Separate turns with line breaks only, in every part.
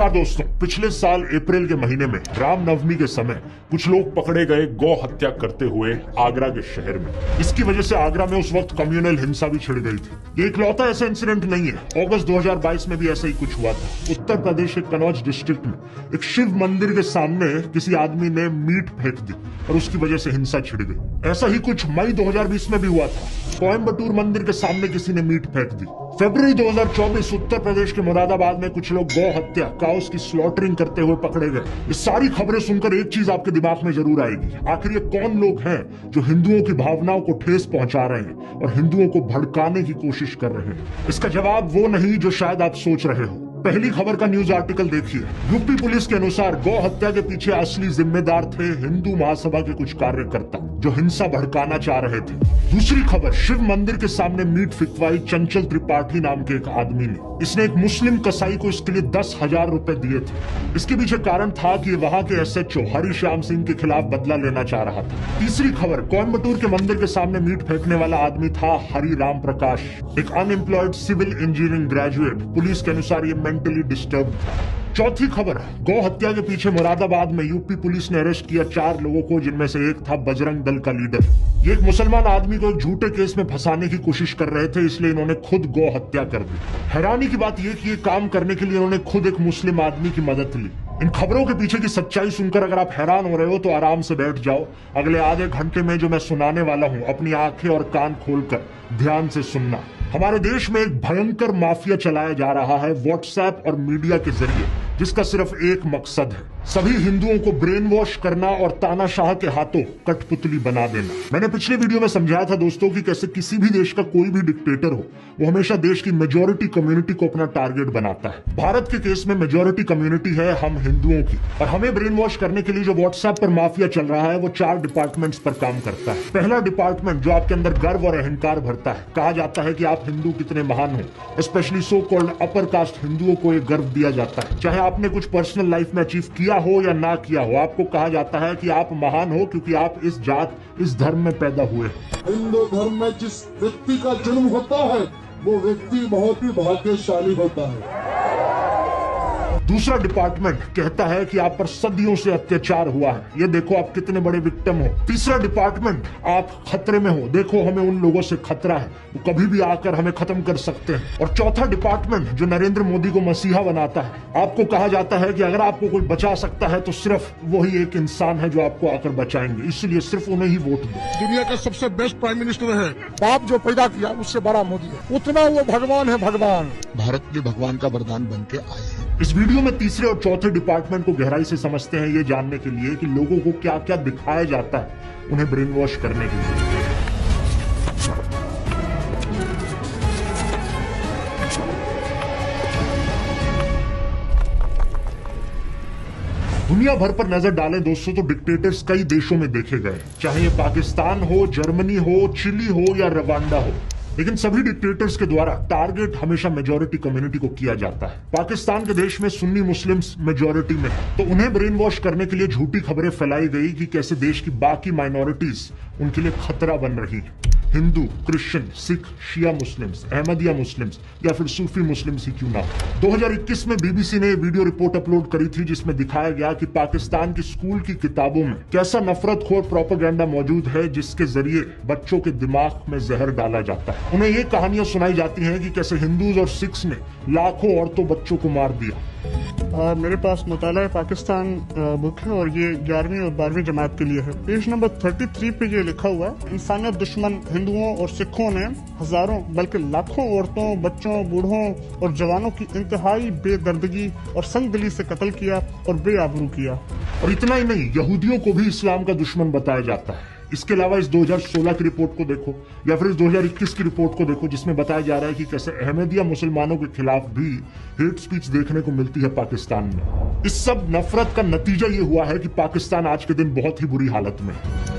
नमस्कार दोस्तों, पिछले साल अप्रैल के महीने में रामनवमी के समय कुछ लोग पकड़े गए गौ हत्या करते हुए आगरा के शहर में। इसकी वजह से आगरा में उस वक्त कम्युनल हिंसा भी छिड़ गई थी। ये इकलौता ऐसा इंसिडेंट नहीं है, अगस्त 2022 में भी ऐसा ही कुछ हुआ था। उत्तर प्रदेश के कनौज डिस्ट्रिक्ट में एक शिव मंदिर के सामने किसी आदमी ने मीट फेंक दी और उसकी वजह से हिंसा छिड़ गई। ऐसा ही कुछ मई 2020 में भी हुआ था। कोयम्बटूर मंदिर के सामने किसी ने मीट फेंक दी। फरवरी 2024 उत्तर प्रदेश के मुरादाबाद में कुछ लोग गौ हत्या काउस की स्लॉटरिंग करते हुए पकड़े गए। ये सारी खबरें सुनकर एक चीज आपके दिमाग में जरूर आएगी, आखिर ये कौन लोग हैं जो हिंदुओं की भावनाओं को ठेस पहुंचा रहे हैं और हिंदुओं को भड़काने की कोशिश कर रहे हैं। इसका जवाब वो नहीं जो शायद आप सोच रहे हो। पहली खबर का न्यूज आर्टिकल देखिए। यूपी पुलिस के अनुसार गौ हत्या के पीछे असली जिम्मेदार थे हिंदू महासभा के कुछ कार्यकर्ता जो हिंसा भड़काना चाह रहे थे। दूसरी खबर, शिव मंदिर के सामने मीट फिकवाई चंचल त्रिपाठी नाम के एक आदमी ने। इसने एक मुस्लिम कसाई को इसके लिए 10,000 रुपए दिए थे। इसके पीछे कारण था कि वहां के SHO हरिश्याम सिंह के खिलाफ बदला लेना चाह रहा था। तीसरी खबर, कोयम्बटूर के मंदिर के सामने मीट फेंकने वाला आदमी था हरि राम प्रकाश, एक unemployed civil engineering graduate. Police के अनुसार ये मेंटली डिस्टर्ब था। चौथी खबर, गौ हत्या के पीछे मुरादाबाद में यूपी पुलिस ने अरेस्ट किया 4 लोगों को, जिनमें से एक था बजरंग दल का लीडर। ये एक मुसलमान आदमी को एक झूठे केस में फंसाने की कोशिश कर रहे थे, इसलिए इन्होंने खुद गौ हत्या कर दी। हैरानी की बात यह कि ये काम करने के लिए इन्होंने खुद एक मुस्लिम आदमी की मदद ली। इन खबरों के पीछे की सच्चाई सुनकर अगर आप हैरान हो रहे हो तो आराम से बैठ जाओ। अगले आधे घंटे में जो मैं सुनाने वाला हूं, अपनी आंखें और कान खोलकर ध्यान से सुनना। हमारे देश में एक भयंकर माफिया चलाया जा रहा है व्हाट्सएप और मीडिया के जरिए, जिसका सिर्फ एक मकसद है, सभी हिंदुओं को ब्रेन वॉश करना और तानाशाह के हाथों कठपुतली बना देना। मैंने पिछले वीडियो में समझाया था दोस्तों कि कैसे किसी भी देश का कोई भी डिक्टेटर हो, वो हमेशा देश की मेजॉरिटी कम्युनिटी को अपना टारगेट बनाता है। भारत के केस में मेजॉरिटी कम्युनिटी है हम हिंदुओं की, और हमें ब्रेन वॉश करने के लिए जो व्हाट्सएप पर माफिया चल रहा है वो 4 डिपार्टमेंट्स पर काम करता है। पहला डिपार्टमेंट जो आपके अंदर गर्व और अहंकार भरता है। कहा जाता है कि आप हिंदू कितने महान हो, specially so called upper caste हिंदुओं को एक गर्व दिया जाता है। चाहे आपने कुछ पर्सनल लाइफ में अचीव किया हो या ना किया हो, आपको कहा जाता है कि आप महान हो क्योंकि आप इस जात इस धर्म में पैदा हुए।
हिंदू धर्म में जिस व्यक्ति का जन्म होता है वो व्यक्ति बहुत ही भाग्यशाली होता है।
दूसरा डिपार्टमेंट कहता है कि आप पर सदियों से अत्याचार हुआ है, ये देखो आप कितने बड़े विक्टिम हो। तीसरा डिपार्टमेंट, आप खतरे में हो, देखो हमें उन लोगों से खतरा है, वो कभी भी आकर हमें खत्म कर सकते हैं। और चौथा डिपार्टमेंट जो नरेंद्र मोदी को मसीहा बनाता है, आपको कहा जाता है कि अगर आपको कोई बचा सकता है तो सिर्फ वही एक इंसान है जो आपको आकर बचाएंगे, इसलिए सिर्फ उन्हें ही वोट दो।
दुनिया का सबसे बेस्ट प्राइम मिनिस्टर है, बाप जो पैदा किया उससे बड़ा मोदी है, उतना वो भगवान है। भगवान भारत के भगवान का वरदान बन के आए हैं।
इस वीडियो में तीसरे और चौथे डिपार्टमेंट को गहराई से समझते हैं, ये जानने के लिए कि लोगों को क्या क्या दिखाया जाता है उन्हें ब्रेन वॉश करने के लिए। दुनिया भर पर नजर डालें दोस्तों तो डिक्टेटर्स कई देशों में देखे गए, चाहे ये पाकिस्तान हो, जर्मनी हो, चिली हो या रवांडा हो, लेकिन सभी डिक्टेटर्स के द्वारा टारगेट हमेशा मेजॉरिटी कम्युनिटी को किया जाता है। पाकिस्तान के देश में सुन्नी मुस्लिम्स मेजॉरिटी में है, तो उन्हें ब्रेन वॉश करने के लिए झूठी खबरें फैलाई गई कि कैसे देश की बाकी माइनॉरिटीज उनके लिए खतरा बन रही है। हिंदू, क्रिश्चियन, सिख, शिया मुस्लिम्स, अहमदिया मुस्लिम्स या फिर सूफी मुस्लिम्स ही क्यों ना। 2021 में BBC ने वीडियो रिपोर्ट अपलोड करी थी जिसमें दिखाया गया कि पाकिस्तान की स्कूल की किताबों में कैसा नफरतखोर प्रोपेगेंडा मौजूद है, जिसके जरिए बच्चों के दिमाग में जहर डाला जाता है। उन्हें ये कहानियां सुनाई जाती हैं कि कैसे हिंदूज और सिख्स ने लाखों औरतों बच्चों को मार दिया।
मेरे पास मुताला पाकिस्तान बुक है और ये 11वीं और 12वीं जमात के लिए है। पेज नंबर 33 पे ये लिखा हुआ है, इंसानियत दुश्मन हिंदुओं और सिखों ने हजारों बल्कि लाखों औरतों, बच्चों, बूढ़ों और जवानों की इंतहाई बेदर्दगी और संगदिली से कत्ल किया और बेआबरू किया।
और इतना ही नहीं, यहूदियों को भी इस्लाम का दुश्मन बताया जाता है। इसके अलावा इस 2016 की रिपोर्ट को देखो या फिर इस 2021 की रिपोर्ट को देखो, जिसमें बताया जा रहा है कि कैसे अहमदिया मुसलमानों के खिलाफ भी हेट स्पीच देखने को मिलती है पाकिस्तान में। इस सब नफरत का नतीजा ये हुआ है कि पाकिस्तान आज के दिन बहुत ही बुरी हालत में है।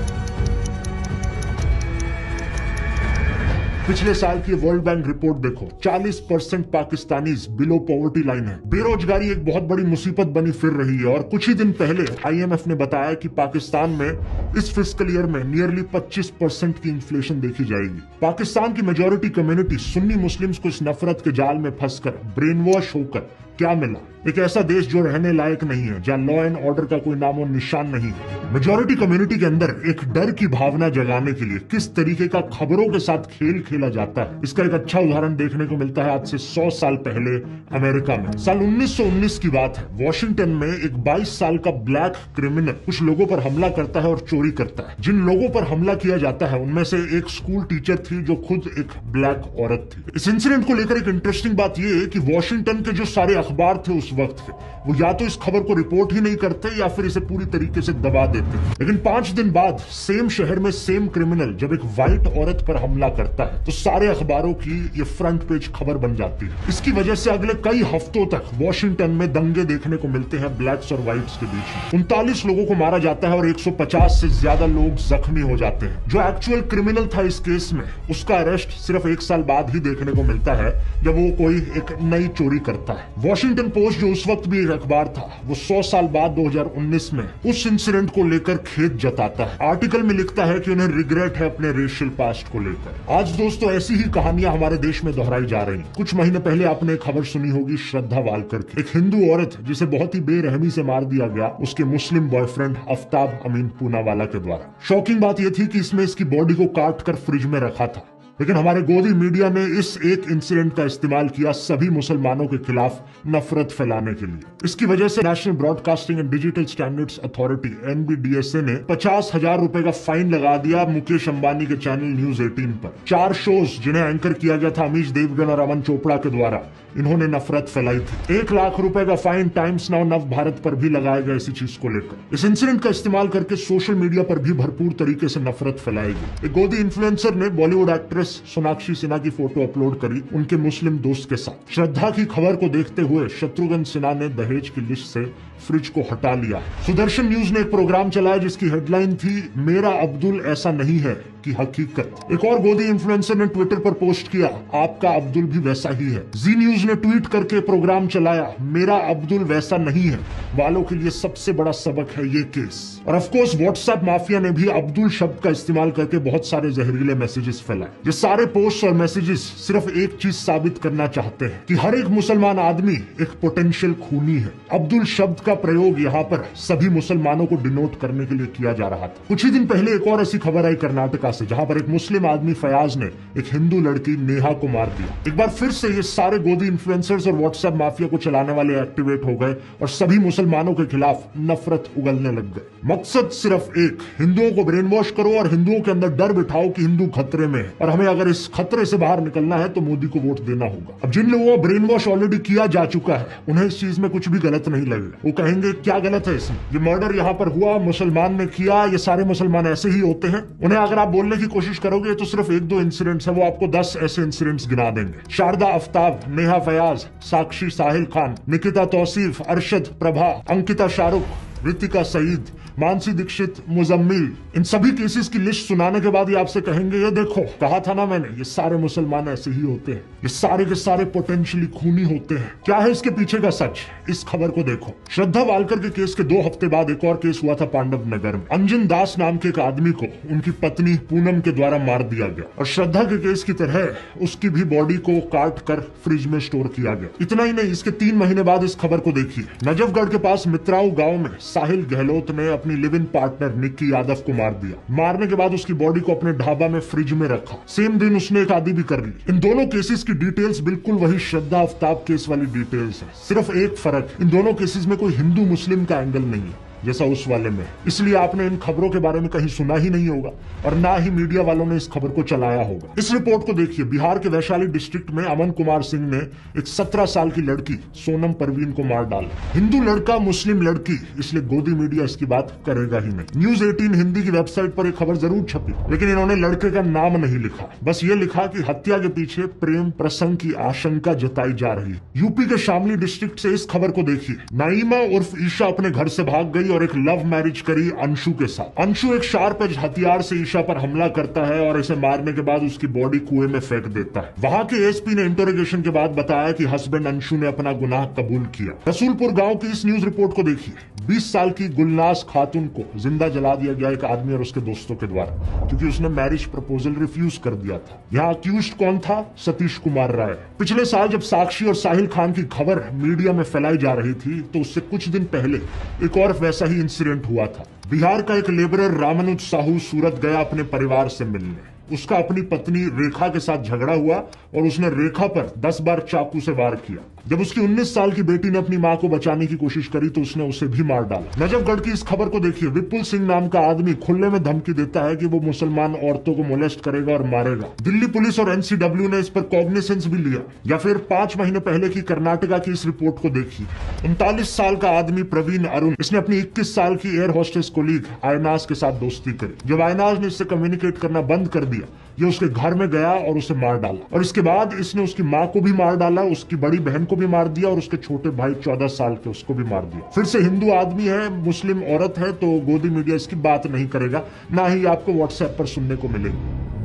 पिछले साल की वर्ल्ड बैंक रिपोर्ट देखो, 40% पाकिस्तानीज बिलो पॉवर्टी लाइन है। बेरोजगारी एक बहुत बड़ी मुसीबत बनी फिर रही है और कुछ ही दिन पहले IMF ने बताया कि पाकिस्तान में इस फिस्कल ईयर में नियरली 25% की इन्फ्लेशन देखी जाएगी। पाकिस्तान की मेजॉरिटी कम्युनिटी सुन्नी मुस्लिम्स को इस नफरत के जाल में फंसकर ब्रेन वॉश होकर क्या मिला? एक ऐसा देश जो रहने लायक नहीं है, जहाँ लॉ एंड ऑर्डर का कोई नामो निशान नहीं है। मेजॉरिटी कम्युनिटी के अंदर एक डर की भावना जगाने के लिए किस तरीके का खबरों के साथ खेल खेला जाता है, इसका एक अच्छा उदाहरण देखने को मिलता है आज से 100 साल पहले अमेरिका में। साल 1919 की बात है। वॉशिंगटन में एक 22 साल का ब्लैक क्रिमिनल कुछ लोगों पर हमला करता है और चोरी करता है। जिन लोगों पर हमला किया जाता है उनमें से एक स्कूल टीचर थी जो खुद एक ब्लैक औरत थी। इस इंसिडेंट को लेकर एक इंटरेस्टिंग बात यह है कि वॉशिंगटन के जो सारे अखबार थे उस वक्त के, वो या तो इस खबर को रिपोर्ट ही नहीं करते या फिर इसे पूरी तरीके से दबा देते। लेकिन 5 दिन बाद सेम शहर में सेम क्रिमिनल जब एक व्हाइट औरत पर हमला करता है तो सारे अखबारों की ये फ्रंट पेज खबर बन जाती है। इसकी वजह से अगले कई हफ्तों तक वॉशिंगटन में दंगे देखने को मिलते हैं ब्लैक्स और व्हाइट्स के बीच में। 39 लोगों को मारा जाता है और 150 से ज्यादा लोग जख्मी हो जाते हैं। जो एक्चुअल क्रिमिनल था इस केस में, उसका अरेस्ट सिर्फ 1 साल बाद ही देखने को मिलता है जब वो कोई एक नई चोरी करता है। वॉशिंगटन पोस्ट जो उस वक्त भी एक अखबार था, वो 100 साल बाद 2019 में उस इंसिडेंट को लेकर खेद जताता है। आर्टिकल में लिखता है कि उन्हें रिग्रेट है अपने रेशियल पास्ट को लेकर। आज दोस्तों ऐसी ही कहानियां हमारे देश में दोहराई जा रही हैं। कुछ महीने पहले आपने एक खबर सुनी होगी श्रद्धा वालकर की, एक हिंदू औरत जिसे बहुत ही बेरहमी से मार दिया गया उसके मुस्लिम बॉयफ्रेंड आफ्ताब अमीन पूनावाला के द्वारा। शॉकिंग बात यह थी कि इसमें इसकी बॉडी को काट कर फ्रिज में रखा था, लेकिन हमारे गोदी मीडिया ने इस एक इंसिडेंट का इस्तेमाल किया सभी मुसलमानों के खिलाफ नफरत फैलाने के लिए। इसकी वजह से national broadcasting and digital standards authority NBDSA ने 50,000 रुपए का फाइन लगा दिया मुकेश अंबानी के चैनल न्यूज 18 पर। 4 शोज जिन्हें एंकर किया गया था अमीश देवगन और अमन चोपड़ा के द्वारा, इन्होंने नफरत फैलाई थी। 1 लाख रुपए का फाइन टाइम्स नाउ नव भारत पर भी लगाया गया इसी चीज को लेकर। इस इंसिडेंट का इस्तेमाल करके सोशल मीडिया पर भी भरपूर तरीके से नफरत फैलाई गई। एक गोदी इन्फ्लुएंसर ने बॉलीवुड एक्ट्रेस सोनाक्षी सिन्हा की फोटो अपलोड करी उनके मुस्लिम दोस्त के साथ। श्रद्धा की खबर को देखते हुए शत्रुघ्न सिन्हा ने दहेज की लिस्ट से फ्रिज को हटा लिया। सुदर्शन न्यूज ने एक प्रोग्राम चलाया जिसकी हेडलाइन थी मेरा अब्दुल ऐसा नहीं है की हकीकत। एक और गोदी इन्फ्लुएंसर ने ट्विटर पर पोस्ट किया आपका अब्दुल भी वैसा ही है। जी न्यूज ने ट्वीट करके प्रोग्राम चलाया मेरा अब्दुल वैसा नहीं है वालों के लिए सबसे बड़ा सबक है ये केस। और ऑफ कोर्स व्हाट्सएप माफिया ने भी अब्दुल शब्द का इस्तेमाल करके बहुत सारे जहरीले मैसेजेस फैलाए। ये सारे पोस्ट और मैसेजेस सिर्फ एक चीज साबित करना चाहते हैं कि हर एक मुसलमान आदमी एक पोटेंशियल खूनी है। अब्दुल शब्द का प्रयोग यहाँ पर सभी मुसलमानों को डिनोट करने के लिए किया जा रहा था। कुछ ही दिन पहले एक और ऐसी खबर आई कर्नाटका से, जहां पर एक मुस्लिम आदमी फयाज ने एक हिंदू लड़की नेहा को मार दिया। एक बार फिर से ये सारे गोदी इन्फ्लुएंसर्स और व्हाट्सएप माफिया को चलाने वाले एक्टिवेट हो गए और सभी मुसलमानों के खिलाफ नफरत उगलने लग गए। मकसद सिर्फ एक, हिंदुओं को ब्रेन वॉश करो और हिंदुओं के अंदर डर बिठाओ कि हिंदू खतरे में है और हमें अगर इस खतरे से बाहर निकलना है तो मोदी को वोट देना होगा। अब जिन लोगों को ब्रेन वॉश ऑलरेडी किया जा चुका है उन्हें इस चीज में कुछ भी गलत नहीं लगेगा। वो कहेंगे क्या गलत है इसमें, ये मर्डर यहाँ पर हुआ मुसलमान ने किया, ये सारे मुसलमान ऐसे ही होते हैं। उन्हें अगर आप बोलने की कोशिश करोगे तो सिर्फ 1-2 इंसिडेंट्स है, वो आपको 10 ऐसे इंसिडेंट्स गिना देंगे। शारदा आफ्ताब, नेहा फयाज, साक्षी साहिल खान, निकिता तौसीफ, अरशद प्रभा, अंकिता शाहरुख, रितिका सईद, मानसी दीक्षित, मुजम्मिल, इन सभी केसेस की लिस्ट सुनाने के बाद ये आपसे कहेंगे ये देखो कहा था ना मैंने, ये सारे मुसलमान ऐसे ही होते हैं, ये सारे के सारे पोटेंशियली खूनी होते हैं। क्या है इसके पीछे का सच, इस खबर को देखो। श्रद्धा वालकर के केस के 2 हफ्ते बाद एक और केस हुआ था पांडव नगर में। अंजन दास नाम के एक आदमी को उनकी पत्नी पूनम के द्वारा मार दिया गया और श्रद्धा के केस की तरह उसकी भी बॉडी को काट कर फ्रिज में स्टोर किया गया। इतना ही नहीं, इसके 3 महीने बाद इस खबर को देखिए। नजफगढ़ के पास मित्राऊ गाँव में साहिल गहलोत ने अपनी live in partner Nikki Yadav को मार दिया। मारने के बाद उसकी बॉडी को अपने ढाबा में फ्रिज में रखा। सेम दिन उसने एक आदि भी कर ली। इन दोनों केसेस की डिटेल्स बिल्कुल वही श्रद्धा आफ्ताब केस वाली डिटेल्स है, सिर्फ एक फर्क, इन दोनों केसेस में कोई हिंदू मुस्लिम का एंगल नहीं है जैसा उस वाले में। इसलिए आपने इन खबरों के बारे में कहीं सुना ही नहीं होगा और ना ही मीडिया वालों ने इस खबर को चलाया होगा। इस रिपोर्ट को देखिए। बिहार के वैशाली डिस्ट्रिक्ट में अमन कुमार सिंह ने एक 17 साल की लड़की सोनम परवीन को मार डाला। हिंदू लड़का मुस्लिम लड़की, इसलिए गोदी मीडिया इसकी बात करेगा ही नहीं। न्यूज 18 हिंदी की वेबसाइट पर एक खबर जरूर छपी, लेकिन इन्होंने लड़के का नाम नहीं लिखा। बस ये लिखा कि हत्या के पीछे प्रेम प्रसंग की आशंका जताई जा रही है। यूपी के शामली डिस्ट्रिक्ट से इस खबर को देखिए। नाइमा उर्फ ईशा अपने घर से भाग गई और एक लव मैरिज करी अंशु के साथ। अंशु एक शार्प एज हथियार से ईशा पर हमला करता है और इसे मारने के बाद उसकी बॉडी कुएं में फेंक देता है। वहां के एसपी ने इंटरोगेशन के बाद बताया कि हस्बैंड अंशु ने अपना गुनाह कबूल किया। रसूलपुर गांव की इस न्यूज रिपोर्ट को देखिए। 20 साल की गुलनाज खातून को जिंदा जला दिया गया एक आदमी और उसके दोस्तों के द्वारा, क्योंकि उसने मैरिज प्रपोजल रिफ्यूज कर दिया था। यहाँ अक्यूज्ड कौन था? सतीश कुमार राय। पिछले साल जब साक्षी और साहिल खान की खबर मीडिया में फैलाई जा रही थी तो उससे कुछ दिन पहले एक और वैसा ही इंसिडेंट हुआ था। बिहार का एक लेबरर रामानुज साहू सूरत गया अपने परिवार से मिलने। उसका अपनी पत्नी रेखा के साथ झगड़ा हुआ और उसने रेखा पर 10 बार चाकू से वार किया। जब उसकी 19 साल की बेटी ने अपनी मां को बचाने की कोशिश करी तो उसने उसे भी मार डाला। नजफगढ़ की इस खबर को देखिए। विपुल सिंह नाम का आदमी खुले में धमकी देता है कि वो मुसलमान औरतों को मोलेस्ट करेगा और मारेगा। दिल्ली पुलिस और एनसीडब्ल्यू ने इस पर कॉग्निसेंस भी लिया। या फिर 5 महीने पहले की कर्नाटका की इस रिपोर्ट को देखिए। 39 साल का आदमी प्रवीण अरुण, इसने अपनी 21 साल की एयर होस्टेस कोलीग आयनाज के साथ दोस्ती करी। जब आयनाज ने इससे कम्युनिकेट करना बंद कर दिया, ये उसके घर में गया और उसे मार डाला। और इसके बाद इसने उसकी मां को भी मार डाला, उसकी बड़ी बहन को भी मार दिया और उसके छोटे भाई 14 साल के उसको भी मार दिया। फिर से हिंदू आदमी है, मुस्लिम औरत है, तो गोदी मीडिया इसकी बात नहीं करेगा, ना ही आपको व्हाट्सएप पर सुनने को मिलेगी।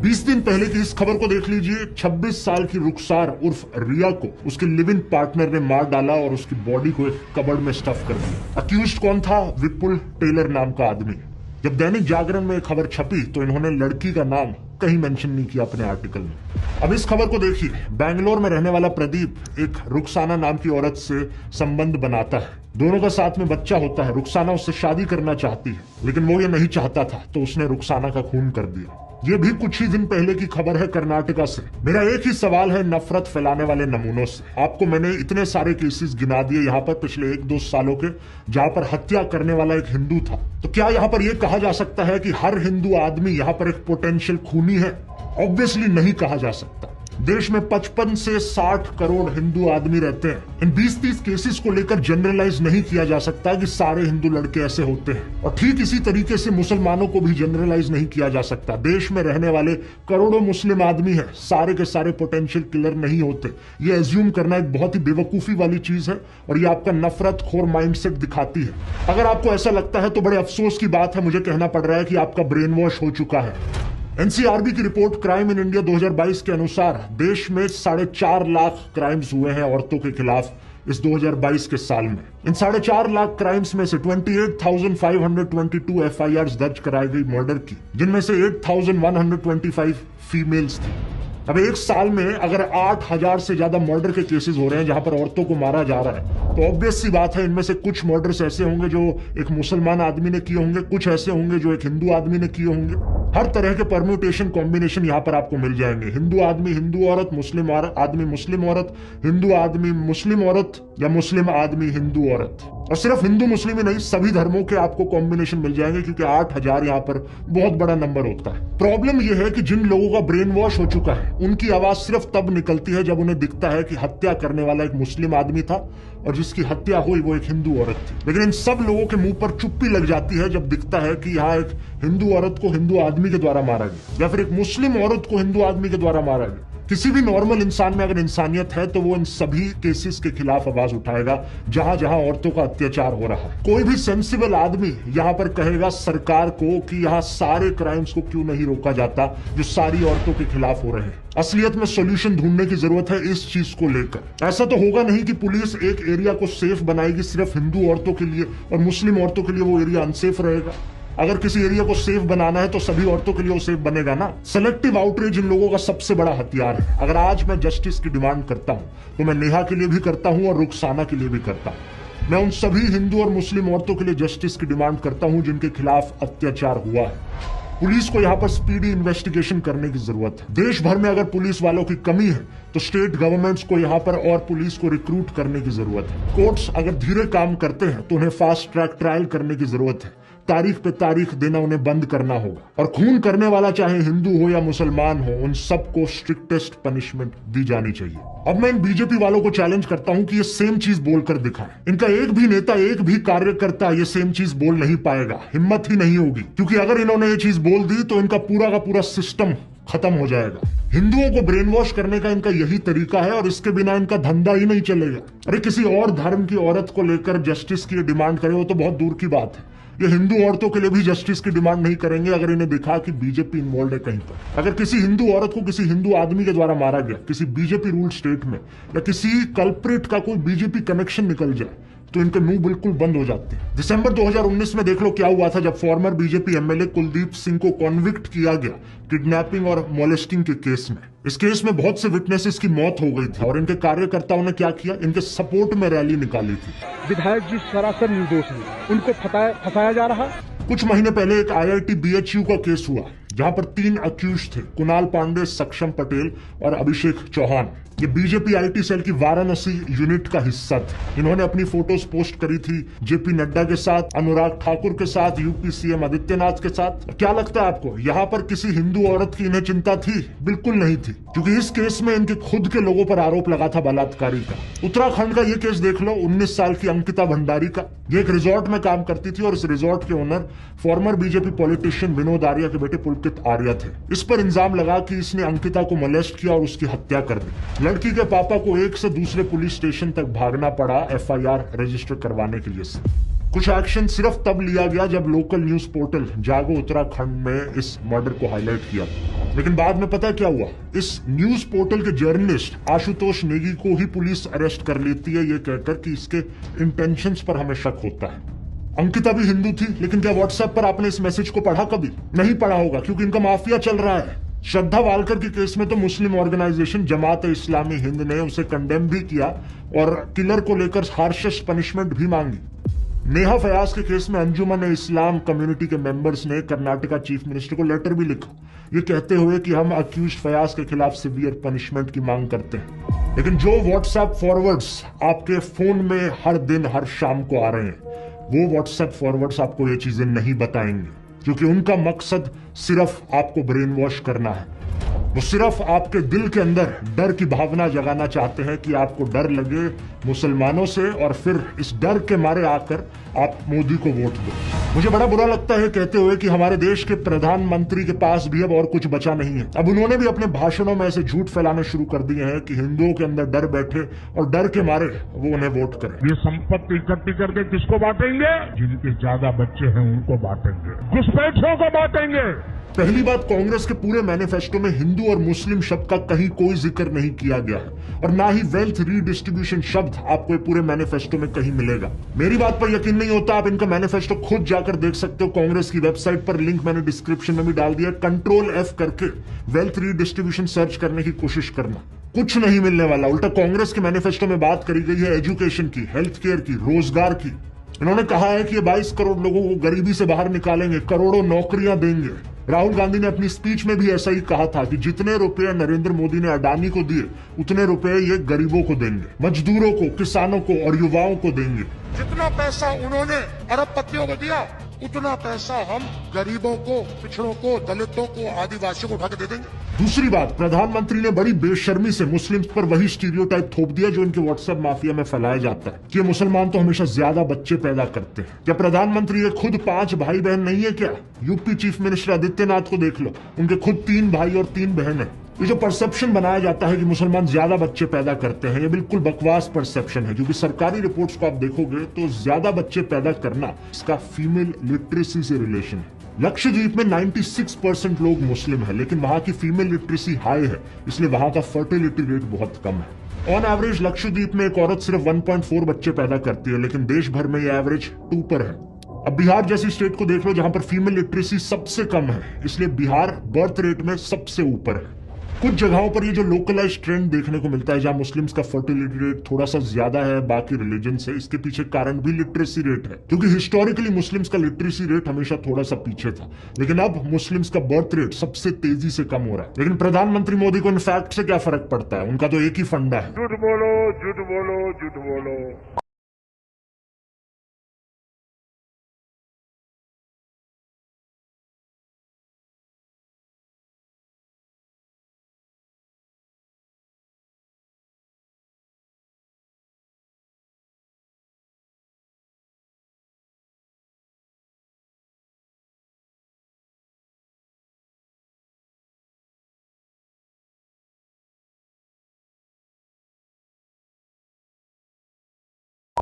20 दिन पहले की इस खबर को देख लीजिए। 26 साल की रुखसार उर्फ रिया को उसके लिव इन पार्टनर ने मार डाला और उसकी बॉडी को एक कबर्ड में स्टफ कर दिया। अक्यूज्ड कौन था? विपुल टेलर नाम का आदमी। जब दैनिक जागरण में खबर छपी तो इन्होंने लड़की का नाम कहीं मेंशन नहीं किया अपने आर्टिकल में। अब इस खबर को देखिए। बैंगलोर में रहने वाला प्रदीप एक रुखसाना नाम की औरत से संबंध बनाता है। दोनों का साथ में बच्चा होता है। रुखसाना उससे शादी करना चाहती है, लेकिन वो ये नहीं चाहता था, तो उसने रुखसाना का खून कर दिया। ये भी कुछ ही दिन पहले की खबर है कर्नाटका से। मेरा एक ही सवाल है नफरत फैलाने वाले नमूनों से। आपको मैंने इतने सारे केसेस गिना दिए यहाँ पर पिछले 1-2 सालों के, जहाँ पर हत्या करने वाला एक हिंदू था। तो क्या यहाँ पर यह कहा जा सकता है कि हर हिंदू आदमी यहाँ पर एक पोटेंशियल खूनी है? ऑब्वियसली नहीं कहा जा सकता। देश में 55 से 60 करोड़ हिंदू आदमी रहते हैं। इन 20-30 केसेस को लेकर जनरलाइज नहीं किया जा सकता कि सारे हिंदू लड़के ऐसे होते हैं। और ठीक इसी तरीके से मुसलमानों को भी जनरलाइज नहीं किया जा सकता। देश में रहने वाले करोड़ों मुस्लिम आदमी हैं, सारे के सारे पोटेंशियल किलर नहीं होते। ये एज्यूम करना एक बहुत ही बेवकूफी वाली चीज है और ये आपका नफरत खोर माइंडसेट दिखाती है। अगर आपको ऐसा लगता है तो बड़े अफसोस की बात है, मुझे कहना पड़ रहा है कि आपका ब्रेन वॉश हो चुका है। एनसीआरबी की रिपोर्ट क्राइम इन इंडिया 2022 के अनुसार देश में 4.5 लाख क्राइम्स हुए हैं औरतों के खिलाफ इस 2022 के साल में। इन 4.5 लाख क्राइम्स में से 28,522 एफआईआर दर्ज कराई गई मर्डर की, जिनमें से 8,125 फीमेल्स थी। अब एक साल में अगर 8,000 से ज्यादा मर्डर के केसेस हो रहे हैं जहां पर औरतों को मारा जा रहा है, तो ऑब्वियस सी बात है इनमें से कुछ मर्डर्स ऐसे होंगे जो एक मुसलमान आदमी ने किए होंगे, कुछ ऐसे होंगे जो एक हिंदू आदमी ने किए होंगे। हर तरह के परम्यूटेशन कॉम्बिनेशन यहाँ पर आपको मिल जाएंगे। हिंदू आदमी हिंदू औरत, मुस्लिम आदमी मुस्लिम औरत, हिंदू आदमी मुस्लिम औरत या मुस्लिम आदमी हिंदू औरत। और सिर्फ हिंदू मुस्लिम ही नहीं, सभी धर्मों के आपको कॉम्बिनेशन मिल जाएंगे, क्योंकि 8,000 यहाँ पर बहुत बड़ा नंबर होता है। प्रॉब्लम यह है कि जिन लोगों का ब्रेन वॉश हो चुका है उनकी आवाज सिर्फ तब निकलती है जब उन्हें दिखता है कि हत्या करने वाला एक मुस्लिम आदमी था और जिसकी हत्या हुई वो एक हिंदू औरत थी। लेकिन इन सब लोगों के मुंह पर चुप्पी लग जाती है जब दिखता है कि यहाँ एक हिंदू औरत को हिंदू आदमी के द्वारा मारा गया या फिर एक मुस्लिम औरत को हिंदू आदमी के द्वारा मारा गया। किसी भी नॉर्मल इंसान में अगर इंसानियत है तो वो इन सभी केसेस के खिलाफ आवाज उठाएगा जहां जहां औरतों का अत्याचार हो रहा है। कोई भी सेंसिबल आदमी यहाँ पर कहेगा सरकार को कि यहाँ सारे क्राइम्स को क्यों नहीं रोका जाता जो सारी औरतों के खिलाफ हो रहे हैं। असलियत में सॉल्यूशन ढूंढने की जरूरत है इस चीज को लेकर। ऐसा तो होगा नहीं कि पुलिस एक एरिया को सेफ बनाएगी सिर्फ हिंदू औरतों के लिए और मुस्लिम औरतों के लिए वो एरिया अनसेफ रहेगा। अगर किसी एरिया को सेफ बनाना है तो सभी औरतों के लिए वो सेफ बनेगा ना। सेलेक्टिव आउटरीच इन लोगों का सबसे बड़ा हथियार है। अगर आज मैं जस्टिस की डिमांड करता हूं तो मैं नेहा के लिए भी करता हूं और रुखसाना के लिए भी करता हूं। मैं उन सभी हिंदू और मुस्लिम औरतों के लिए जस्टिस की डिमांड करता हूं जिनके खिलाफ अत्याचार हुआ है। पुलिस को यहाँ पर स्पीडी इन्वेस्टिगेशन करने की जरूरत है। देश भर में अगर पुलिस वालों की कमी है तो स्टेट गवर्नमेंट्स को यहाँ पर और पुलिस को रिक्रूट करने की जरूरत है। कोर्ट्स अगर धीरे काम करते हैं तो उन्हें फास्ट ट्रैक ट्रायल करने की जरूरत है। तारीख पे तारीख देना उन्हें बंद करना होगा और खून करने वाला चाहे हिंदू हो या मुसलमान हो उन सबको स्ट्रिक्टेस्ट पनिशमेंट दी जानी चाहिए। अब मैं इन बीजेपी वालों को चैलेंज करता हूं कि ये सेम चीज बोलकर दिखाएं। इनका एक भी नेता, एक भी कार्यकर्ता ये सेम चीज बोल नहीं पाएगा, हिम्मत ही नहीं होगी, क्योंकि अगर इन्होंने ये चीज बोल दी तो इनका पूरा का पूरा सिस्टम खत्म हो जाएगा। हिंदुओं को ब्रेन वॉश करने का इनका यही तरीका है और इसके बिना इनका धंधा ही नहीं चलेगा। अरे किसी और धर्म की औरत को लेकर जस्टिस की डिमांड करे वो तो बहुत दूर की बात है, ये हिंदू औरतों के लिए भी जस्टिस की डिमांड नहीं करेंगे अगर इन्हें दिखा कि बीजेपी इन्वॉल्व है कहीं पर। अगर किसी हिंदू औरत को किसी हिंदू आदमी के द्वारा मारा गया किसी बीजेपी रूल स्टेट में, या किसी कल्प्रिट का कोई बीजेपी कनेक्शन निकल जाए, तो इनके मुंह बिल्कुल बंद हो जाते हैं। दिसंबर 2019 में देख लो क्या हुआ था जब farmer BJP MLA Kuldeep Singh को कॉन्विक्ट किया गया किडनैपिंग और मोलेस्टिंग के केस में। इस केस में बहुत से विटनेसेस की मौत हो गई थी और इनके कार्यकर्ताओं ने क्या किया, इनके सपोर्ट में रैली निकाली थी।
विधायक जी सरासर निर्दोष हैं, उनको फंसाया जा रहा।
कुछ महीने पहले एक IIT BHU का केस हुआ जहां पर 3 अक्यूज थे, कुणाल पांडे, सक्षम पटेल और अभिषेक चौहान। ये बीजेपी IT सेल की वाराणसी यूनिट का हिस्सा थे। इन्होंने अपनी फोटोज पोस्ट करी थी JP नड्डा के साथ, अनुराग ठाकुर के साथ, UP CM आदित्यनाथ के साथ। क्या लगता है आपको यहाँ पर किसी हिंदू औरत की इन्हें चिंता थी? बिल्कुल नहीं थी, क्योंकि इस केस में इनके खुद के लोगों पर आरोप लगा था बलात्कारी का। उत्तराखंड का ये केस देख लो, 19 साल की अंकिता भंडारी का। ये एक रिजॉर्ट में काम करती थी और इस रिजॉर्ट के owner farmer BJP politician Vinod Arya के बेटे पुलकित आर्या थे। इस पर इल्जाम लगा कि इसने अंकिता को मोलेस्ट किया और उसकी हत्या कर दी। लड़की के पापा को एक से दूसरे पुलिस स्टेशन तक भागना पड़ा FIR रजिस्टर करवाने के लिए। कुछ एक्शन सिर्फ तब लिया गया जब लोकल न्यूज पोर्टल जागो उत्तराखंड में इस मर्डर को हाईलाइट किया, लेकिन बाद में पता क्या हुआ, इस न्यूज पोर्टल के जर्नलिस्ट आशुतोष नेगी को ही पुलिस अरेस्ट कर लेती है ये कहकर कि इसके इंटेंशंस पर हमें शक होता है। अंकिता भी हिंदू थी, लेकिन क्या व्हाट्सएप पर आपने इस मैसेज को पढ़ा? कभी नहीं पढ़ा होगा, क्योंकि इनका माफिया चल रहा है। श्रद्धा वालकर के केस में तो मुस्लिम ऑर्गेनाइजेशन जमात इस्लामी हिंद ने उसे कंडेम भी किया और किलर को लेकर हार्शेस्ट पनिशमेंट भी मांगी। नेहा फयाज के केस में अंजुमन इस्लाम कम्युनिटी के मेंबर्स ने कर्नाटका चीफ मिनिस्टर को लेटर भी लिखा, ये कहते हुए कि हम अक्यूज्ड फयाज के खिलाफ सीवियर पनिशमेंट की मांग करते हैं। लेकिन जो व्हाट्सएप फॉरवर्ड्स आपके फोन में हर दिन हर शाम को आ रहे हैं, वो व्हाट्सएप फॉरवर्ड्स आपको ये चीजें नहीं बताएंगे, क्योंकि उनका मकसद सिर्फ आपको ब्रेन वॉश करना है। वो सिर्फ आपके दिल के अंदर डर की भावना जगाना चाहते हैं कि आपको डर लगे मुसलमानों से और फिर इस डर के मारे आकर आप मोदी को वोट दो। मुझे बड़ा बुरा लगता है कहते हुए कि हमारे देश के प्रधानमंत्री के पास भी अब और कुछ बचा नहीं है। अब उन्होंने भी अपने भाषणों में ऐसे झूठ फैलाने शुरू कर दिए हैं कि हिंदुओं के अंदर डर बैठे और डर के मारे वो उन्हें वोट करें।
ये संपत्ति इकट्ठी करके किसको बांटेंगे? जिनके ज्यादा बच्चे हैं उनको बांटेंगे, घुसपैठियों को बांटेंगे।
पहली बात, कांग्रेस के पूरे मैनिफेस्टो में हिंदू और मुस्लिम शब्द का कहीं कोई जिक्र नहीं किया गया है और ना ही वेल्थ रीडिस्ट्रीब्यूशन शब्द आपको पूरे मैनिफेस्टो में कहीं मिलेगा। मेरी बात पर यकीन नहीं होता, आप इनका मैनिफेस्टो खुद जाकर देख सकते हो। कांग्रेस की वेबसाइट पर लिंक मैंने डिस्क्रिप्शन में भी डाल दिया। Ctrl+F करके वेल्थ रीडिस्ट्रीब्यूशन सर्च करने की कोशिश करना, कुछ नहीं मिलने वाला। उल्टा कांग्रेस के मैनिफेस्टो में बात करी गई है एजुकेशन की, हेल्थ केयर की, रोजगार की। इन्होंने कहा है कि ये 22 करोड़ लोगों को गरीबी से बाहर निकालेंगे, करोड़ों नौकरियां देंगे। राहुल गांधी ने अपनी स्पीच में भी ऐसा ही कहा था कि जितने रुपए नरेंद्र मोदी ने अडानी को दिए उतने रुपए ये गरीबों को देंगे, मजदूरों को, किसानों को और युवाओं को देंगे।
जितना पैसा उन्होंने अरबपतियों को दिया उतना पैसा हम गरीबों को, पिछड़ों को, दलितों को, आदिवासियों को उठा के दे देंगे।
दूसरी बात, प्रधानमंत्री ने बड़ी बेशर्मी से मुस्लिम्स पर वही स्टीरियोटाइप थोप दिया जो इनके व्हाट्सएप माफिया में फैलाया जाता है कि मुसलमान तो हमेशा ज्यादा बच्चे पैदा करते हैं। क्या प्रधानमंत्री ये खुद 5 भाई बहन नहीं है क्या? यूपी चीफ मिनिस्टर आदित्यनाथ को देख लो, उनके खुद 3 भाई और 3 बहन है। ये जो परसेप्शन बनाया जाता है कि मुसलमान ज्यादा बच्चे पैदा करते हैं, ये बिल्कुल बकवास परसेप्शन है, क्योंकि सरकारी रिपोर्ट्स को आप देखोगे तो ज्यादा बच्चे पैदा करना इसका फीमेल लिटरेसी से रिलेशन है। लक्षद्वीप में 96% लोग मुस्लिम है, लेकिन वहां की फीमेल लिटरेसी हाई है, इसलिए वहां का फर्टिलिटी रेट बहुत कम है। ऑन एवरेज लक्षद्वीप में एक औरत सिर्फ 1.4 बच्चे पैदा करती है, लेकिन देश भर में ये एवरेज 2 पर है। अब बिहार जैसी स्टेट को देख लो जहां पर फीमेल लिटरेसी सबसे कम है, इसलिए बिहार बर्थ रेट में सबसे ऊपर है। कुछ जगहों पर ये जो लोकलाइज ट्रेंड देखने को मिलता है जहां मुस्लिम्स का फर्टिलिटी रेट थोड़ा सा ज्यादा है बाकी रिलीजन से, इसके पीछे कारण भी लिटरेसी रेट है, क्योंकि हिस्टोरिकली मुस्लिम्स का लिटरेसी रेट हमेशा थोड़ा सा पीछे था, लेकिन अब मुस्लिम्स का बर्थ रेट सबसे तेजी से कम हो रहा है। लेकिन प्रधानमंत्री मोदी को इन फैक्ट से क्या फर्क पड़ता है? उनका तो एक ही फंडा है,
झूठ बोलो, झूठ बोलो, झूठ बोलो।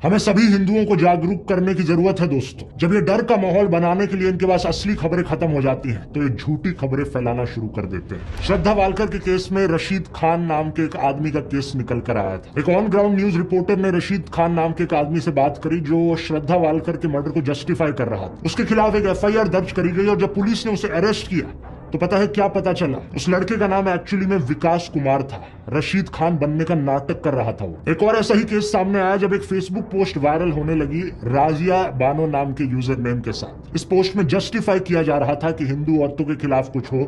हमें सभी हिंदुओं को जागरूक करने की जरूरत है दोस्तों। जब ये डर का माहौल बनाने के लिए इनके पास असली खबरें खत्म हो जाती हैं, तो ये झूठी खबरें फैलाना शुरू कर देते हैं। श्रद्धा वालकर के केस में रशीद खान नाम के एक आदमी का केस निकल कर आया था। एक ऑन ग्राउंड न्यूज रिपोर्टर ने रशीद खान नाम के एक आदमी से बात करी जो श्रद्धा वालकर के मर्डर को जस्टिफाई कर रहा था। उसके खिलाफ एक FIR दर्ज करी गई और जब पुलिस ने उसे अरेस्ट किया तो पता है क्या पता चला? उस लड़के का नाम एक्चुअली में विकास कुमार था। रशीद खान बनने का नाटक कर रहा था वो। एक और ऐसा ही केस सामने आया जब एक फेसबुक पोस्ट वायरल होने लगी राजिया बानो नाम के यूजर नेम के साथ। इस पोस्ट में जस्टिफाई किया जा रहा था कि हिंदू औरतों के खिलाफ कुछ हो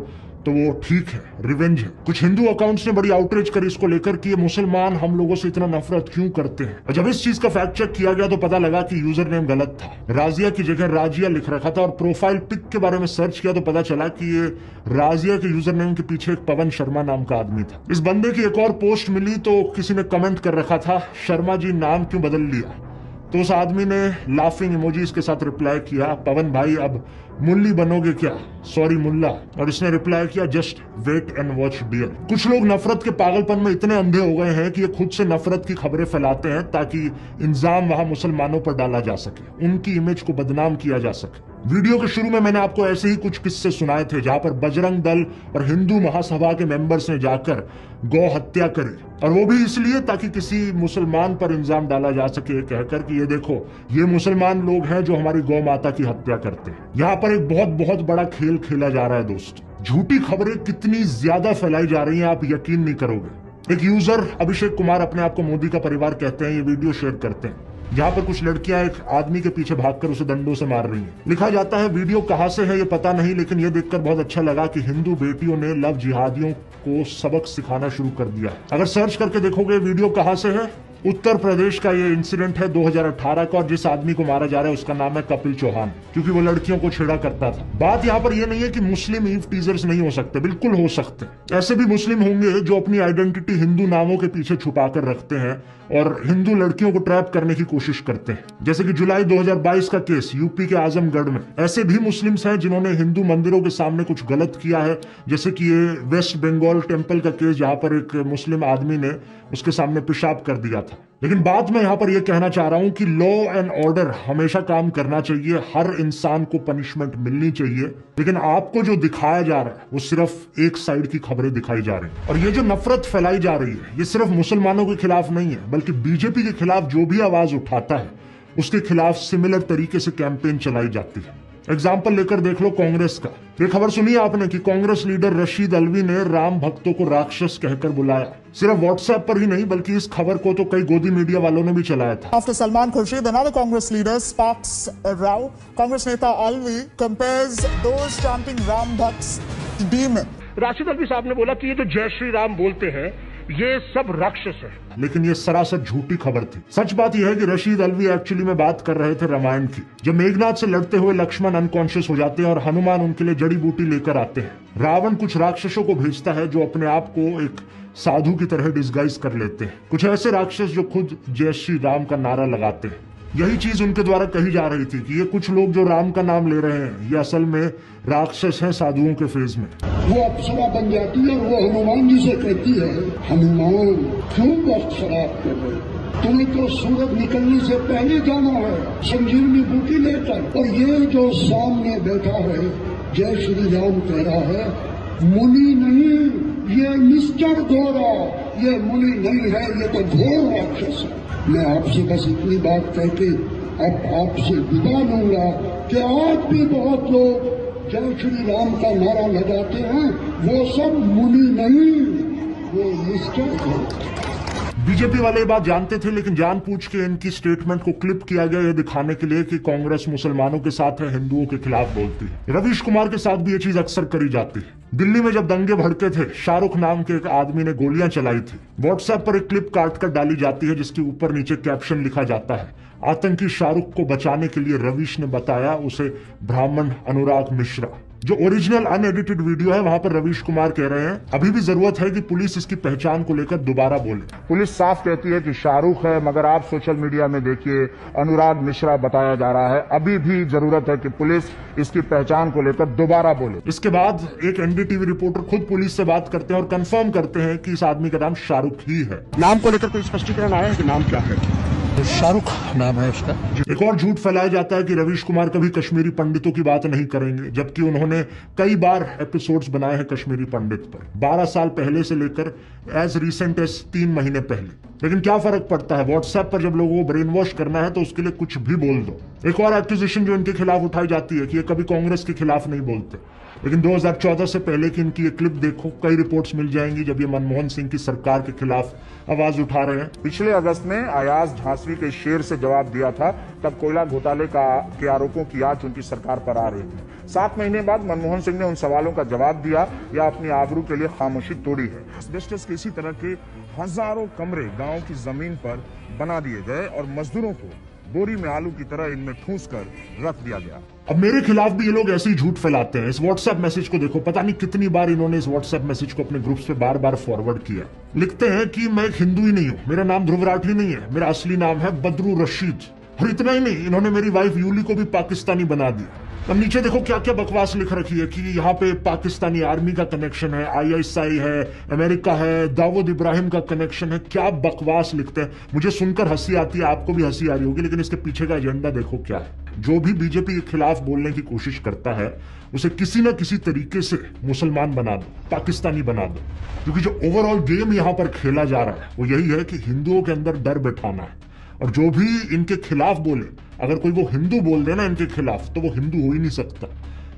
तो वो ठीक है, रिवेंज है। कुछ हिंदू अकाउंट्स ने बड़ी आउटरीच करी इसको लेकर कि ये मुसलमान हम लोगों से इतना नफरत क्यों करते हैं। और जब इस चीज का फैक्ट चेक किया गया तो पता लगा कि यूजर नेम गलत था। राजिया की जगह राजिया लिख रखा था और प्रोफाइल पिक के बारे में सर्च किया तो पता चला कि ये राजिया के यूजर नेम के पीछे एक पवन शर्मा नाम का आदमी था। इस बंदे की एक और पोस्ट मिली तो किसी ने कमेंट कर रखा था, शर्मा जी नाम क्यों बदल लिया? तो उस आदमी ने लाफिंग इमोजीज के साथ रिप्लाई किया, पवन भाई अब मुल्ली बनोगे क्या? सॉरी मुल्ला। और इसने रिप्लाई किया, just wait and watch dear. कुछ लोग नफरत के पागलपन में इतने अंधे हो गए हैं कि ये खुद से नफरत की खबरें फैलाते हैं ताकि इल्जाम वहां मुसलमानों पर डाला जा सके, उनकी इमेज को बदनाम किया जा सके। वीडियो के शुरू में मैंने आपको ऐसे ही कुछ किस्से सुनाए थे जहां पर बजरंग दल और हिंदू महासभा के मेंबर्स ने जाकर गौ हत्या करी, और वो भी इसलिए ताकि किसी मुसलमान पर इल्जाम डाला जा सके कहकर कि ये देखो ये मुसलमान लोग हैं जो हमारी गौ माता की हत्या करते हैं। यहाँ पर एक बहुत बहुत बड़ा खेल खेला जा रहा है दोस्तों। झूठी खबरें कितनी ज्यादा फैलाई जा रही हैं आप यकीन नहीं करोगे। एक यूजर अभिषेक कुमार अपने आप को मोदी का परिवार कहते हैं, ये वीडियो शेयर करते हैं जहां पर कुछ लड़कियां एक आदमी के पीछे भागकर उसे डंडों से मार रही हैं। लिखा जाता है वीडियो कहां से है ये पता नहीं, लेकिन ये देखकर बहुत अच्छा लगा कि हिंदू बेटियों ने लव जिहादियों को सबक सिखाना शुरू कर दिया है। अगर सर्च करके देखोगे वीडियो कहां से है, उत्तर प्रदेश का ये इंसिडेंट है 2018 का, और जिस आदमी को मारा जा रहा है उसका नाम है कपिल चौहान, क्योंकि वो लड़कियों को छेड़ा करता था। बात यहाँ पर ये नहीं है कि मुस्लिम ईव टीजर्स नहीं हो सकते, बिल्कुल हो सकते। ऐसे भी मुस्लिम होंगे जो अपनी आइडेंटिटी हिंदू नामों के पीछे छुपा कर रखते हैं और हिंदू लड़कियों को ट्रैप करने की कोशिश करते हैं। जैसे कि जुलाई 2022 का केस यूपी के आजमगढ़ में। ऐसे भी मुस्लिम्स हैं जिन्होंने हिंदू मंदिरों के सामने कुछ गलत किया है, जैसे कि ये वेस्ट बंगाल टेम्पल का केस जहां पर एक मुस्लिम आदमी ने उसके सामने पेशाब कर दिया था। लेकिन बात मैं यहाँ पर यह कहना चाह रहा हूं कि लॉ एंड ऑर्डर हमेशा काम करना चाहिए, हर इंसान को पनिशमेंट मिलनी चाहिए, लेकिन आपको जो दिखाया जा रहा है वो सिर्फ एक साइड की खबरें दिखाई जा रही है। और ये जो नफरत फैलाई जा रही है ये सिर्फ मुसलमानों के खिलाफ नहीं है, बल्कि बीजेपी के खिलाफ जो भी आवाज उठाता है उसके खिलाफ सिमिलर तरीके से कैंपेन चलाई जाती है। एग्जाम्पल लेकर देख लो कांग्रेस का। ये खबर सुनी आपने कि कांग्रेस लीडर रशीद अलवी ने राम भक्तों को राक्षस कहकर बुलाया। सिर्फ व्हाट्सएप पर ही नहीं बल्कि इस खबर को तो कई गोदी मीडिया वालों ने भी चलाया था।
After Salman Khurshid, another Congress leader sparks a row. Congress neta Alvi compares those chanting Ram Bhakts to demon.
Rashid Alvi साहब ने बोला कि ये जो जय श्री राम बोलते हैं ये सब राक्षस है।
लेकिन ये सरासर झूठी खबर थी। सच बात यह है कि रशीद अलवी एक्चुअली में बात कर रहे थे रामायण की। जब मेघनाथ से लड़ते हुए लक्ष्मण अनकॉन्शियस हो जाते हैं और हनुमान उनके लिए जड़ी बूटी लेकर आते हैं। रावण कुछ राक्षसों को भेजता है जो अपने आप को एक साधु की तरह डिस्गाइज कर लेते हैं। कुछ ऐसे राक्षस जो खुद जय श्री राम का नारा लगाते हैं। यही चीज उनके द्वारा कही जा रही थी कि ये कुछ लोग जो राम का नाम ले रहे हैं ये असल में राक्षस हैं साधुओं के फेज में।
वो अप्सरा बन जाती है और वो हनुमान जी से कहती है, हनुमान क्यों वक्त खराब कर रहे, तुम्हें तो सूरज निकलने से पहले जाना है संजीवनी बूटी लेकर। और ये जो सामने बैठा है जय श्री राम कह रहा है, मुनि नहीं, ये मिस्टर घोड़ा, ये मुनि नहीं है, ये तो घोर राक्षस है। मैं आपसे बस इतनी बात कहके अब आपसे विदा लूंगा कि आज भी बहुत लोग जय श्री राम का नारा लगाते हैं, वो सब मुनि नहीं, वो मिस्टर घोड़ा।
बीजेपी वाले ये बात जानते थे, लेकिन जानबूझ के इनकी स्टेटमेंट को क्लिप किया गया ये दिखाने के लिए कि कांग्रेस मुसलमानों के साथ है, हिंदुओं के खिलाफ बोलती है। रवीश कुमार के साथ भी ये चीज अक्सर करी जाती है। दिल्ली में जब दंगे भड़के थे, शाहरुख नाम के एक आदमी ने गोलियां चलाई थी। व्हाट्सएप पर एक क्लिप काट कर डाली जाती है जिसके ऊपर नीचे कैप्शन लिखा जाता है, आतंकी शाहरुख को बचाने के लिए रवीश ने बताया उसे ब्राह्मण अनुराग मिश्रा। जो ओरिजिनल अनएडिटेड वीडियो है वहां पर रवीश कुमार कह रहे हैं अभी भी जरूरत है कि पुलिस इसकी पहचान को लेकर दोबारा बोले। पुलिस साफ कहती है कि शाहरुख है, मगर आप सोशल मीडिया में देखिए अनुराग मिश्रा बताया जा रहा है। अभी भी जरूरत है कि पुलिस इसकी पहचान को लेकर दोबारा बोले। इसके बाद एक एनडीटीवी रिपोर्टर खुद पुलिस से बात करते हैं और कंफर्म करते हैं कि इस आदमी का नाम शाहरुख ही है।
नाम को लेकर कोई स्पष्टीकरण आया है कि नाम क्या है?
शाहरुख नाम है उसका।
एक और झूठ फैलाया जाता है कि रवीश कुमार कभी कश्मीरी पंडितों की बात नहीं करेंगे, जबकि उन्होंने कई बार एपिसोड्स बनाए हैं कश्मीरी पंडित पर, 12 साल पहले से लेकर एज रिसेंट एज 3 महीने पहले। लेकिन क्या फर्क पड़ता है, व्हाट्सएप पर जब लोगों को ब्रेन वॉश करना है तो उसके लिए कुछ भी बोल दो। एक और एक्यूजेशन जो इनके खिलाफ उठाई जाती है कि ये कभी कांग्रेस के खिलाफ नहीं बोलते, लेकिन 2014 से पहले की इनकी ये क्लिप देखो, कई रिपोर्ट्स मिल जाएंगी जब ये मनमोहन सिंह की सरकार के खिलाफ आवाज उठा रहे हैं। पिछले अगस्त में अयाज झांसी के शेर से जवाब दिया था, तब कोयला घोटाले के आरोपों की आज उनकी सरकार पर आ रही थी। 7 महीने बाद मनमोहन सिंह ने उन सवालों का जवाब दिया या अपनी आबरू के लिए खामोशी तोड़ी है। एस्बेस्टस के इसी तरह के हजारों कमरे गांव की जमीन पर बना दिए गए और मजदूरों को बोरी में आलू की तरह इनमें ठूंस कर रख दिया गया। अब मेरे खिलाफ भी ये लोग ऐसे ही झूठ फैलाते हैं। इस व्हाट्सएप मैसेज को देखो, पता नहीं कितनी बार इन्होंने इस व्हाट्सएप मैसेज को अपने ग्रुप्स पे बार बार फॉरवर्ड किया। लिखते हैं कि मैं एक हिंदू ही नहीं हूँ, मेरा नाम ध्रुव राठी नहीं है, मेरा असली नाम है बदरू रशीद। और इतना ही नहीं, इन्होंने मेरी वाइफ यूली को भी पाकिस्तानी बना दिया। अब नीचे देखो क्या क्या बकवास लिख रखी है कि यहाँ पे पाकिस्तानी आर्मी का कनेक्शन है, ISI है, अमेरिका है, दाऊद इब्राहिम का कनेक्शन है। क्या बकवास लिखते हैं, मुझे सुनकर हंसी आती है, आपको भी हंसी आ रही होगी, लेकिन इसके पीछे का एजेंडा देखो क्या है। जो भी बीजेपी के खिलाफ बोलने की कोशिश करता है उसे किसी न किसी तरीके से मुसलमान बना दो, पाकिस्तानी बना दो, क्योंकि जो ओवरऑल गेम यहाँ पर खेला जा रहा है वो यही है कि हिंदुओं के अंदर डर बैठाना है। और जो भी इनके खिलाफ बोले, अगर कोई वो हिंदू बोल दे ना इनके खिलाफ, तो वो हिंदू हो ही नहीं सकता।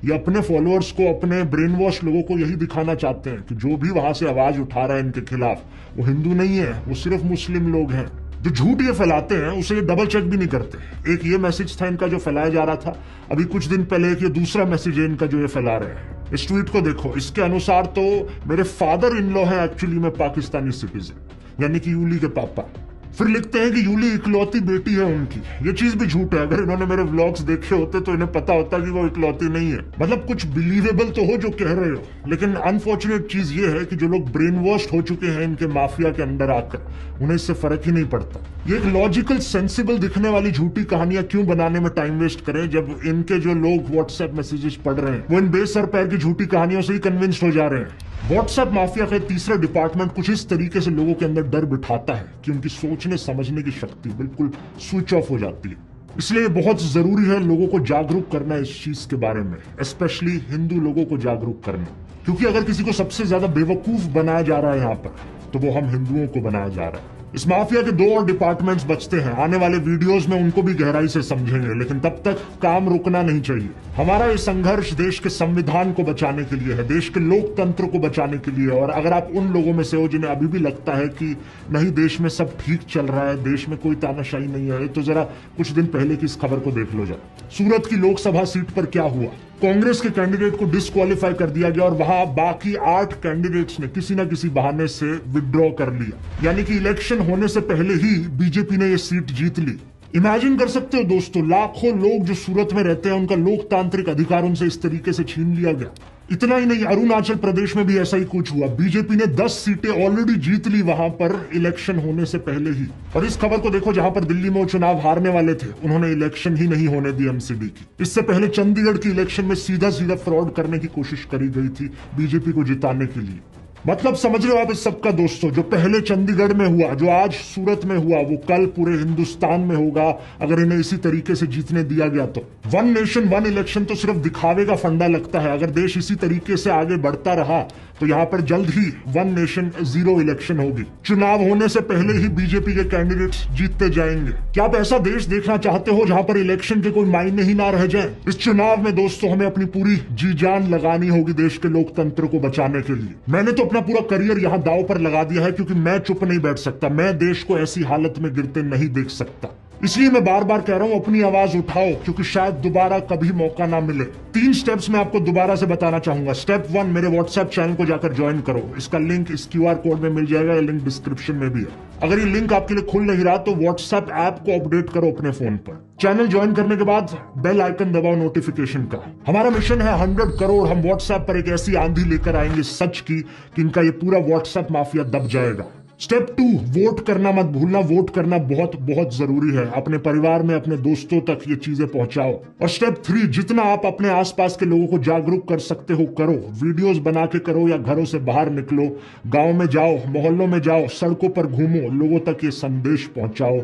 ये अपने फॉलोअर्स को, अपने ब्रेन वॉश लोगों को यही दिखाना चाहते हैं कि जो भी वहां से आवाज उठा रहा है इनके खिलाफ वो हिंदू नहीं है, वो सिर्फ मुस्लिम लोग हैं। जो झूठ ये फैलाते हैं उसे ये डबल चेक भी नहीं करते। एक ये मैसेज था इनका जो फैलाया जा रहा था, अभी कुछ दिन पहले एक ये दूसरा मैसेज है इनका जो ये फैला रहे हैं। इस ट्वीट को देखो, इसके अनुसार तो मेरे फादर इन लॉ है एक्चुअली में पाकिस्तानी सिटीजन, यानी कि यूली के पापा। फिर लिखते हैं कि यूली इकलौती बेटी है उनकी। ये चीज भी झूठ है। अगर इन्होंने मेरे व्लॉग्स देखे होते तो इन्हें पता होता कि वो इकलौती नहीं है। मतलब कुछ बिलीवेबल तो हो जो कह रहे हो, लेकिन अनफॉर्चुनेट चीज ये है कि जो लोग ब्रेन वॉश हो चुके हैं इनके माफिया के अंदर आकर, उन्हें इससे फर्क ही नहीं पड़ता। ये एक लॉजिकल सेंसिबल दिखने वाली झूठी कहानियां क्यों बनाने में टाइम वेस्ट करें, जब इनके जो लोग व्हाट्सएप मैसेजेस पढ़ रहे हैं वो इन बेसर पैर की झूठी कहानियों से ही कन्विंस्ड हो जा रहे हैं। व्हाट्सएप माफिया का तीसरा डिपार्टमेंट कुछ इस तरीके से लोगों के अंदर डर बिठाता है कि उनकी सोचने समझने की शक्ति बिल्कुल स्विच ऑफ हो जाती है। इसलिए बहुत जरूरी है लोगों को जागरूक करना इस चीज के बारे में, स्पेशली हिंदू लोगों को जागरूक करना, क्योंकि अगर किसी को सबसे ज्यादा बेवकूफ बनाया जा रहा है यहाँ पर, तो वो हम हिंदुओं को बनाया जा रहा है। इस माफिया के 2 और डिपार्टमेंट्स बचते हैं। आने वाले वीडियोस में उनको भी गहराई से समझेंगे, लेकिन तब तक काम रुकना नहीं चाहिए। हमारा ये संघर्ष देश के संविधान को बचाने के लिए है, देश के लोकतंत्र को बचाने के लिए। और अगर आप उन लोगों में से हो जिन्हें अभी भी लगता है कि नहीं देश में सब ठीक चल रहा है, देश में कोई तानाशाही नहीं है, तो जरा कुछ दिन पहले की इस खबर को देख लो जरा। सूरत की लोकसभा सीट पर क्या हुआ, कांग्रेस के कैंडिडेट को डिस्क्वालीफाई कर दिया गया और वहां बाकी 8 कैंडिडेट्स ने किसी न किसी बहाने से विड्रॉ कर लिया, यानी कि इलेक्शन होने से पहले ही बीजेपी ने यह सीट जीत ली। इमेजिन कर सकते हो दोस्तों, लाखों लोग जो सूरत में रहते हैं उनका लोकतांत्रिक अधिकार उनसे इस तरीके से छीन लिया गया। इतना ही नहीं, अरुणाचल प्रदेश में भी ऐसा ही कुछ हुआ। बीजेपी ने 10 सीटें ऑलरेडी जीत ली वहां पर इलेक्शन होने से पहले ही। और इस खबर को देखो, जहां पर दिल्ली में वो चुनाव हारने वाले थे उन्होंने इलेक्शन ही नहीं होने दी एमसीडी की। इससे पहले चंडीगढ़ की इलेक्शन में सीधा फ्रॉड करने की कोशिश करी गई थी बीजेपी को जिताने के लिए। मतलब समझ रहे हो आप इस सबका दोस्तों, जो पहले चंडीगढ़ में हुआ, जो आज सूरत में हुआ, वो कल पूरे हिंदुस्तान में होगा अगर इन्हें इसी तरीके से जीतने दिया गया तो। 1 नेशन 1 इलेक्शन तो सिर्फ दिखावे का फंडा लगता है। अगर देश इसी तरीके से आगे बढ़ता रहा तो यहाँ पर जल्द ही 1 नेशन 0 इलेक्शन होगी। चुनाव होने से पहले ही बीजेपी के कैंडिडेट्स जीतते जाएंगे। क्या आप ऐसा देश देखना चाहते हो जहां पर इलेक्शन के कोई मायने ही ना रह जाए? इस चुनाव में दोस्तों हमें अपनी पूरी जी जान लगानी होगी देश के लोकतंत्र को बचाने के लिए। मैंने तो अपना पूरा करियर यहाँ दांव पर लगा दिया है, क्योंकि मैं चुप नहीं बैठ सकता। मैं देश को ऐसी हालत में गिरते नहीं देख सकता। इसलिए मैं बार बार कह रहा हूं, अपनी आवाज उठाओ, क्योंकि शायद दोबारा कभी मौका ना मिले। 3 स्टेप्स मैं आपको दोबारा से बताना चाहूंगा। स्टेप 1, मेरे व्हाट्सएप चैनल को जाकर ज्वाइन करो। इसका लिंक इस QR कोड में मिल जाएगा, ये लिंक डिस्क्रिप्शन में भी है। अगर ये लिंक आपके लिए खुल नहीं रहा तो व्हाट्सएप ऐप को अपडेट करो अपने फोन पर। चैनल ज्वाइन करने के बाद बेल आइकन दबाओ नोटिफिकेशन का। हमारा मिशन है 100 करोड़। हम व्हाट्सएप पर एक ऐसी आंधी लेकर आएंगे सच की कि इनका ये पूरा व्हाट्सएप माफिया दब जाएगा। स्टेप 2, वोट करना मत भूलना। वोट करना बहुत बहुत जरूरी है। अपने परिवार में, अपने दोस्तों तक ये चीजें पहुंचाओ। और स्टेप 3, जितना आप अपने आसपास के लोगों को जागरूक कर सकते हो करो। वीडियोस बना के करो या घरों से बाहर निकलो, गांव में जाओ, मोहल्लों में जाओ, सड़कों पर घूमो, लोगों तक ये संदेश पहुंचाओ